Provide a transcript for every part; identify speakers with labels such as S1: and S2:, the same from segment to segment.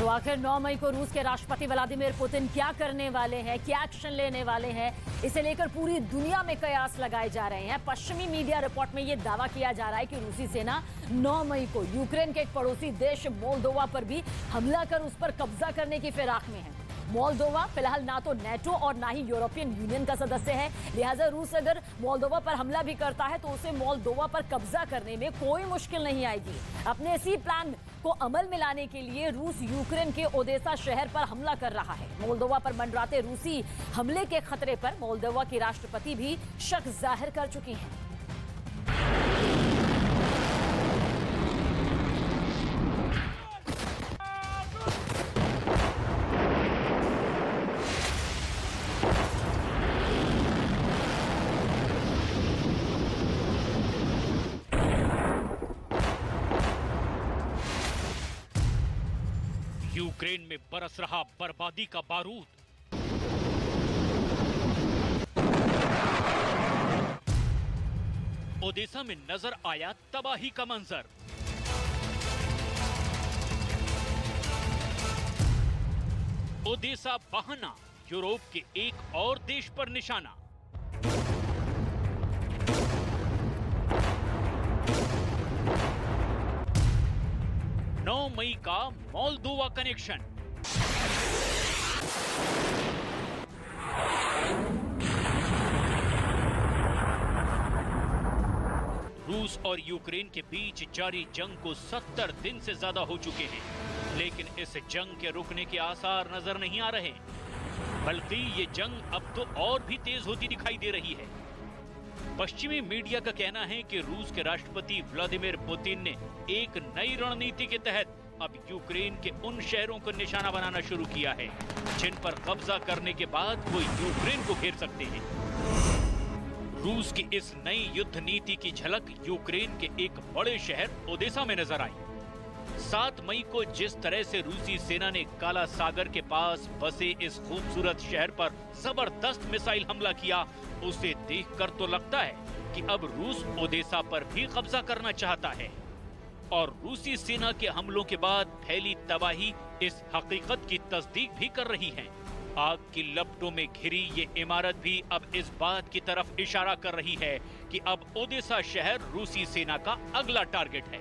S1: तो आखिर 9 मई को रूस के राष्ट्रपति व्लादिमीर पुतिन क्या करने वाले हैं, क्या एक्शन लेने वाले हैं, इसे लेकर पूरी दुनिया में कयास लगाए जा रहे हैं। पश्चिमी मीडिया रिपोर्ट में यह दावा किया जा रहा है कि रूसी सेना 9 मई को यूक्रेन के एक पड़ोसी देश मोल्दोवा पर भी हमला कर उस पर कब्जा करने की फिराक में है। मोल्दोवा फिलहाल ना तो नेटो और ना ही यूरोपियन यूनियन का सदस्य है, लिहाजा रूस अगर मोल्दोवा पर हमला भी करता है तो उसे मोल्दोवा पर कब्जा करने में कोई मुश्किल नहीं आएगी। अपने इसी प्लान को अमल में लाने के लिए रूस यूक्रेन के ओदेसा शहर पर हमला कर रहा है। मोल्दोवा पर मंडराते रूसी हमले के खतरे पर मोल्दोवा की राष्ट्रपति भी शक जाहिर कर चुकी हैं।
S2: यूक्रेन में बरस रहा बर्बादी का बारूद। ओदेसा में नजर आया तबाही का मंजर। ओदेसा बहाना, यूरोप के एक और देश पर निशाना। मई का मोल्दोवा कनेक्शन। रूस और यूक्रेन के बीच जारी जंग को 70 दिन से ज्यादा हो चुके हैं, लेकिन इस जंग के रुकने के आसार नजर नहीं आ रहे, बल्कि ये जंग अब तो और भी तेज होती दिखाई दे रही है। पश्चिमी मीडिया का कहना है कि रूस के राष्ट्रपति व्लादिमीर पुतिन ने एक नई रणनीति के तहत अब यूक्रेन के उन शहरों को निशाना बनाना शुरू किया है जिन पर कब्जा करने के बाद वो यूक्रेन को घेर सकते हैं। रूस की इस नई युद्ध नीति की झलक यूक्रेन के एक बड़े शहर ओदेसा में नजर आई। 7 मई को जिस तरह से रूसी सेना ने काला सागर के पास बसे इस खूबसूरत शहर पर जबरदस्त मिसाइल हमला किया, उसे देखकर तो लगता है कि अब रूस ओदेसा पर भी कब्जा करना चाहता है। और रूसी सेना के हमलों के बाद फैली तबाही इस हकीकत की तस्दीक भी कर रही है। आग की लपटों में घिरी ये इमारत भी अब इस बात की तरफ इशारा कर रही है कि अब ओदेसा शहर रूसी सेना का अगला टारगेट है।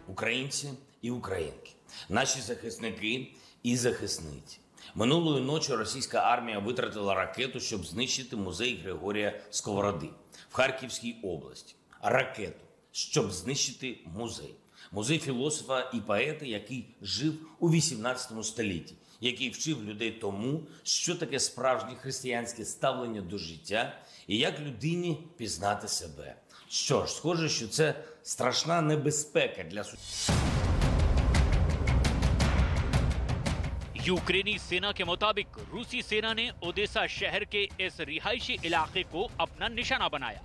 S3: Українці і українки, наші захисники і захисниці. Минулої ночі російська армія витратила ракету, щоб знищити музей Григорія Сковороди в Харківській області. Ракету, щоб знищити музей. Музей філософа і поета, який жив у 18 столітті, який вчив людей тому, що таке справжнє християнське ставлення до життя і як людині пізнати себе. Що ж, схоже, що це страшна небезпека для
S2: यूक्रेनी सेना के मुताबिक रूसी सेना ने ओदेसा शहर के इस रिहायशी इलाके को अपना निशाना बनाया।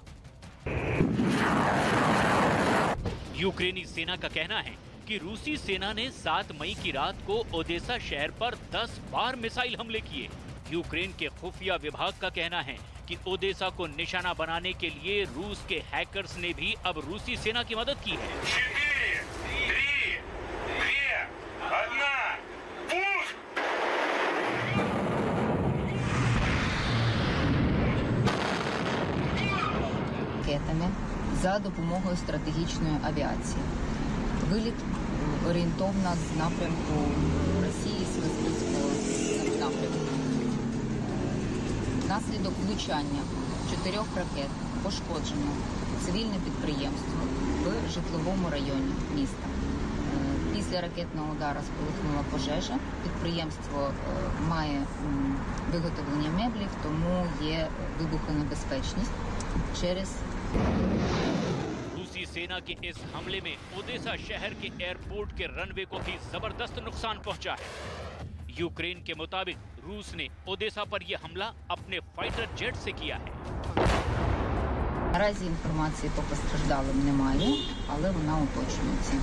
S2: यूक्रेनी सेना का कहना है कि रूसी सेना ने 7 मई की रात को ओदेसा शहर पर 10 बार मिसाइल हमले किए। यूक्रेन के खुफिया विभाग का कहना है कि ओदेसा को निशाना बनाने के लिए रूस के हैकर्स ने भी अब रूसी सेना की मदद की है।
S4: 4 ракетами за допомогою стратегічної авіації. Виліт орієнтовно з напрямку Росії, з Каспійського напрямку. Внаслідок влучання 4 ракет пошкоджено цивільне підприємство в житловому районі міста. Після ракетного удару спалахнула пожежа. Підприємство має виготовлення меблів, тому є вибухонебезпечність через
S2: रूसी सेना के इस हमले में ओदेसा शहर के एयरपोर्ट के रनवे को भी जबरदस्त नुकसान पहुंचा है। यूक्रेन के मुताबिक रूस ने ओदेसा पर यह हमला अपने फाइटर जेट से किया है।
S4: Наразі інформації по постраждалим немає, але вона уточнюється.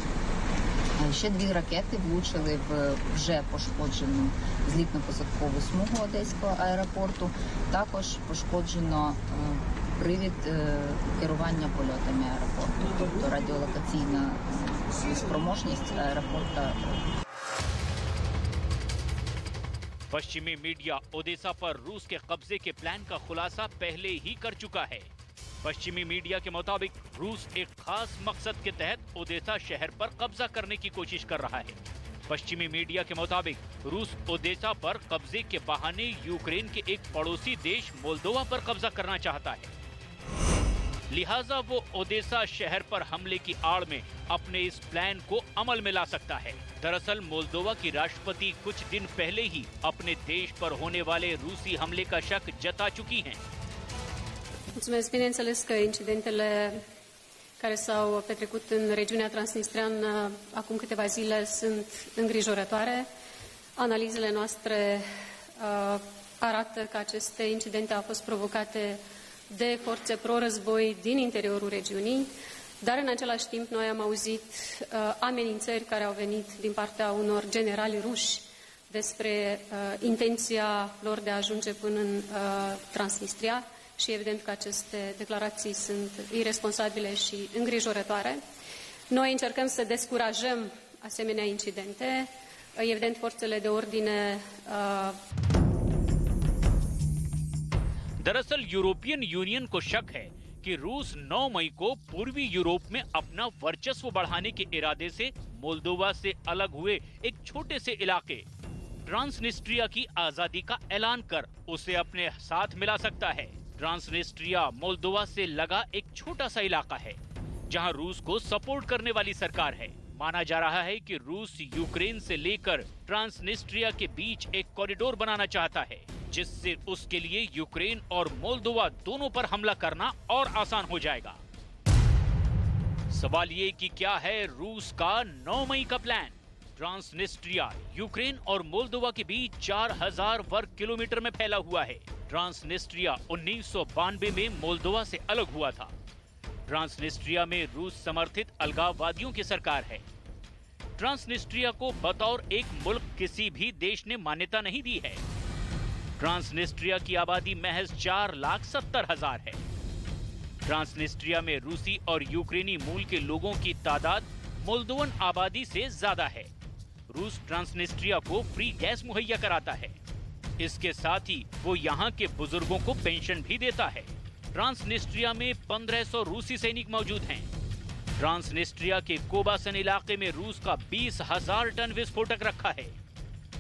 S4: Ще 2 ракети влучили в вже пошкоджену злітно-посадкову смугу Одеського аеропорту. Також пошкоджено привід керування польотами аеропорту, тобто радіолокаційна спроможність аеропорту.
S2: पश्चिमी मीडिया ओडेसा पर रूस के कब्जे के प्लान का खुलासा पहले ही कर चुका है। पश्चिमी मीडिया के मुताबिक रूस एक खास मकसद के तहत ओडेसा शहर पर कब्जा करने की कोशिश कर रहा है। पश्चिमी मीडिया के मुताबिक रूस ओडेसा पर कब्जे के बहाने यूक्रेन के एक पड़ोसी देश मोल्दोवा पर कब्जा करना चाहता है। लिहाजा वो ओडेसा शहर पर हमले की आड़ में अपने इस प्लान को अमल में ला सकता है। दरअसल मोल्दोवा की राष्ट्रपति कुछ दिन पहले ही अपने देश पर होने वाले रूसी हमले का शक जता चुकी हैं।
S5: Mulțumesc, bineînțeles că incidentele care s-au petrecut în regiunea transnistreană acum câteva zile sunt îngrijorătoare. Analizele noastre arată că aceste incidente au fost provocate de forțe pro-război din interiorul regiunii, dar în același timp noi am auzit amenințări care au venit din partea unor generali ruși despre intenția lor de a ajunge până în Transnistria și evident că aceste declarații sunt irresponsabile și îngrijorătoare. Noi încercăm să descurajăm asemenea incidente. Evident, forțele de ordine
S2: दरअसल European union को शक है कि रूस 9 मई को पूर्वी Europe में अपना वर्चस्व बढ़ाने के इरादे से मोल्दोवा से अलग हुए एक छोटे से इलाके ट्रांसनिस्ट्रिया की आजादी का ऐलान कर उसे अपने साथ मिला सकता है। ट्रांसनिस्ट्रिया मोल्दोवा से लगा एक छोटा सा इलाका है जहां रूस को सपोर्ट करने वाली सरकार है। माना जा रहा है कि रूस यूक्रेन से लेकर ट्रांसनिस्ट्रिया के बीच एक कॉरिडोर बनाना चाहता है, जिससे उसके लिए यूक्रेन और मोल्दोवा दोनों पर हमला करना और आसान हो जाएगा। सवाल ये कि क्या है रूस का 9 मई का प्लान। ट्रांसनिस्ट्रिया यूक्रेन और मोल्दोवा के बीच 4000 वर्ग किलोमीटर में फैला हुआ है। ट्रांसनिस्ट्रिया 1992 में मोल्दोवा से अलग हुआ था। ट्रांसनिस्ट्रिया में रूस समर्थित अलगाववादियों की सरकार है। ट्रांसनिस्ट्रिया को बतौर एक मुल्क किसी भी देश ने मान्यता नहीं दी है। ट्रांसनिस्ट्रिया की आबादी महज 4,70,000 है। ट्रांसनिस्ट्रिया में रूसी और यूक्रेनी मूल के लोगों की तादाद मोल्दोवन आबादी से ज्यादा है। रूस ट्रांसनिस्ट्रिया को फ्री गैस मुहैया कराता है। इसके साथ ही वो यहाँ के बुजुर्गों को पेंशन भी देता है। ट्रांसनिस्ट्रिया में 1500 रूसी सैनिक मौजूद हैं। ट्रांसनिस्ट्रिया के कोबासन इलाके में रूस का 20,000 टन विस्फोटक रखा है।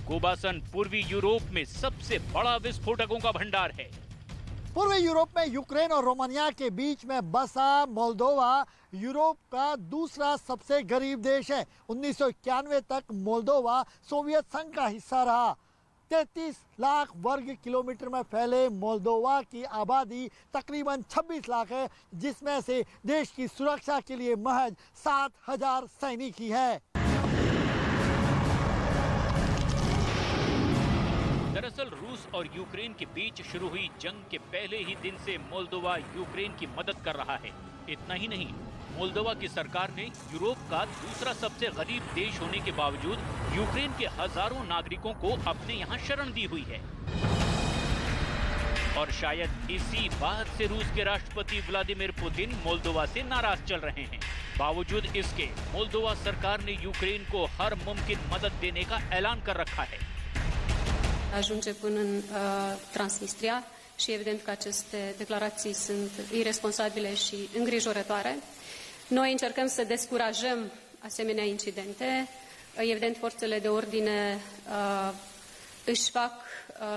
S2: कोबासन पूर्वी यूरोप में सबसे बड़ा विस्फोटकों का भंडार है।
S6: पूर्वी यूरोप में यूक्रेन और रोमानिया के बीच में बसा मोल्दोवा यूरोप का दूसरा सबसे गरीब देश है। 1991 तक मोल्दोवा सोवियत संघ का हिस्सा रहा। 33 लाख वर्ग किलोमीटर में फैले मोल्दोवा की आबादी तकरीबन 26 लाख है, जिसमें से देश की सुरक्षा के लिए महज 7,000 सैनिक ही है।
S2: दरअसल रूस और यूक्रेन के बीच शुरू हुई जंग के पहले ही दिन से मोल्दोवा यूक्रेन की मदद कर रहा है। इतना ही नहीं, मोल्दोवा की सरकार ने यूरोप का दूसरा सबसे गरीब देश होने के बावजूद यूक्रेन के हजारों नागरिकों को अपने यहाँ शरण दी हुई है। और शायद इसी बात से रूस के राष्ट्रपति व्लादिमीर पुतिन मोल्दोवा से नाराज चल रहे हैं। बावजूद इसके मोल्दोवा सरकार ने यूक्रेन को हर मुमकिन मदद देने का ऐलान कर रखा है।
S5: ajunge până în Transnistria și evident că aceste declarații sunt irresponsabile și îngrijorătoare. Noi încercăm să descurajăm asemenea incidente. Evident, forțele de ordine își fac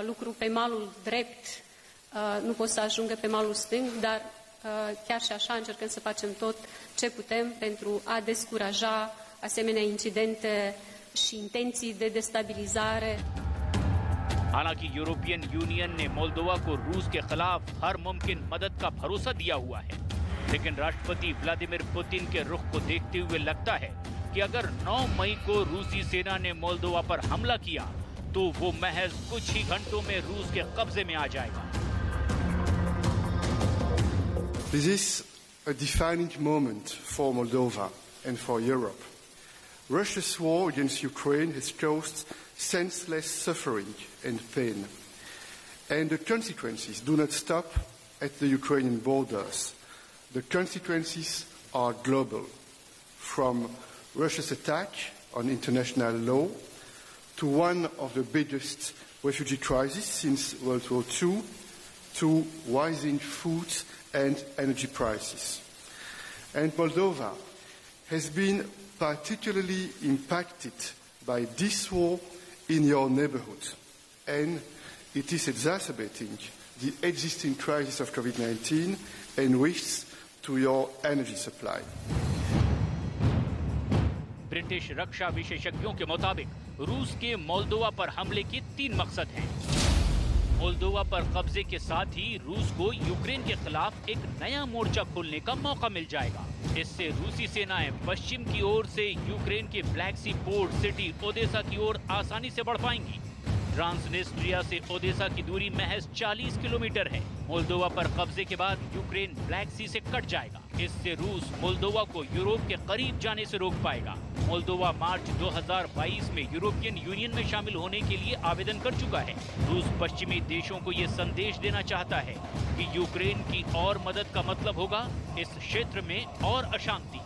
S5: lucru pe malul drept, nu pot să ajungă pe malul stâng, dar chiar și așa încercăm să facem tot ce putem pentru a descuraja asemenea incidente și intenții de destabilizare.
S2: हालांकि European union ने Moldova को रूस के खिलाफ हर मुमकिन मदद का भरोसा दिया हुआ है, लेकिन राष्ट्रपति व्लादिमीर पुतिन के रुख को देखते हुए लगता है कि अगर 9 मई को रूसी सेना ने मोल्दोवा पर हमला किया तो वो महज कुछ ही घंटों में रूस के कब्जे में आ जाएगा।
S7: This is a defining moment for Moldova and for Europe. Russia's war against Ukraine has caused senseless suffering and pain, and the consequences do not stop at the Ukrainian borders. The consequences are global, from Russia's attack on international law to one of the biggest refugee crisis since World War II to rising food and energy prices. And Moldova has been particularly impacted by this war in your neighborhood, and it is exacerbating the existing crisis of COVID-19 and risks to your energy supply.
S2: British रक्षा विशेषज्ञों के मुताबिक रूस के Moldova पर हमले के 3 मकसद हैं। मोल्दोवा पर कब्जे के साथ ही रूस को यूक्रेन के खिलाफ एक नया मोर्चा खोलने का मौका मिल जाएगा। इससे रूसी सेनाएं पश्चिम की ओर से यूक्रेन के ब्लैक सी पोर्ट सिटी ओदेसा की ओर आसानी से बढ़ पाएंगी। ट्रांसनिस्ट्रिया से ओदेसा की दूरी महज 40 किलोमीटर है। मोल्दोवा पर कब्जे के बाद यूक्रेन ब्लैक सी से कट जाएगा। इससे रूस मोल्दोवा को यूरोप के करीब जाने से रोक पाएगा। मोल्दोवा मार्च 2022 में यूरोपियन यूनियन में शामिल होने के लिए आवेदन कर चुका है। रूस पश्चिमी देशों को ये संदेश देना चाहता है कि यूक्रेन की और मदद का मतलब होगा इस क्षेत्र में और अशांति।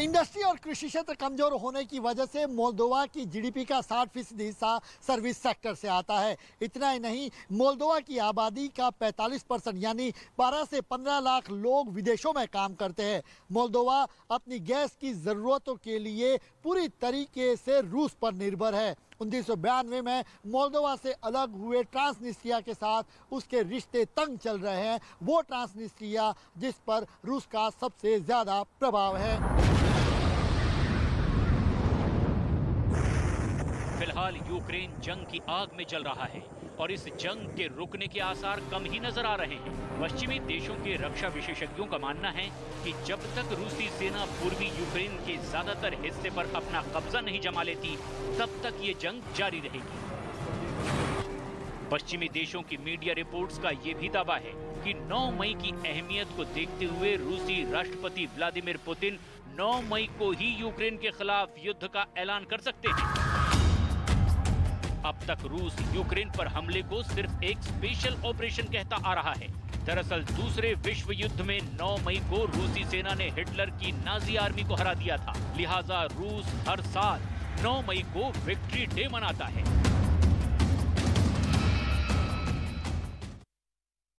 S6: इंडस्ट्री और कृषि क्षेत्र कमजोर होने की वजह से मोल्दोवा की जीडीपी का 60% हिस्सा सर्विस सेक्टर से आता है। इतना ही नहीं, मोल्दोवा की आबादी का 45% यानी 12 से 15 लाख लोग विदेशों में काम करते हैं। मोल्दोवा अपनी गैस की ज़रूरतों के लिए पूरी तरीके से रूस पर निर्भर है। 1992 में मोल्दोवा से अलग हुए ट्रांसनिस्ट्रिया के साथ उसके रिश्ते तंग चल रहे हैं। वो ट्रांसनिस्ट्रिया जिस पर रूस का सबसे ज़्यादा प्रभाव है।
S2: फिलहाल यूक्रेन जंग की आग में जल रहा है और इस जंग के रुकने के आसार कम ही नजर आ रहे हैं। पश्चिमी देशों के रक्षा विशेषज्ञों का मानना है कि जब तक रूसी सेना पूर्वी यूक्रेन के ज्यादातर हिस्से पर अपना कब्जा नहीं जमा लेती, तब तक ये जंग जारी रहेगी। पश्चिमी देशों की मीडिया रिपोर्ट्स का ये भी दावा है कि 9 मई की अहमियत को देखते हुए रूसी राष्ट्रपति व्लादिमीर पुतिन 9 मई को ही यूक्रेन के खिलाफ युद्ध का ऐलान कर सकते हैं। अब तक रूस यूक्रेन पर हमले को सिर्फ एक स्पेशल ऑपरेशन कहता आ रहा है। दरअसल दूसरे विश्व युद्ध में 9 मई को रूसी सेना ने हिटलर की नाजी आर्मी को हरा दिया था। लिहाजा रूस हर साल 9 मई को विक्ट्री डे मनाता है।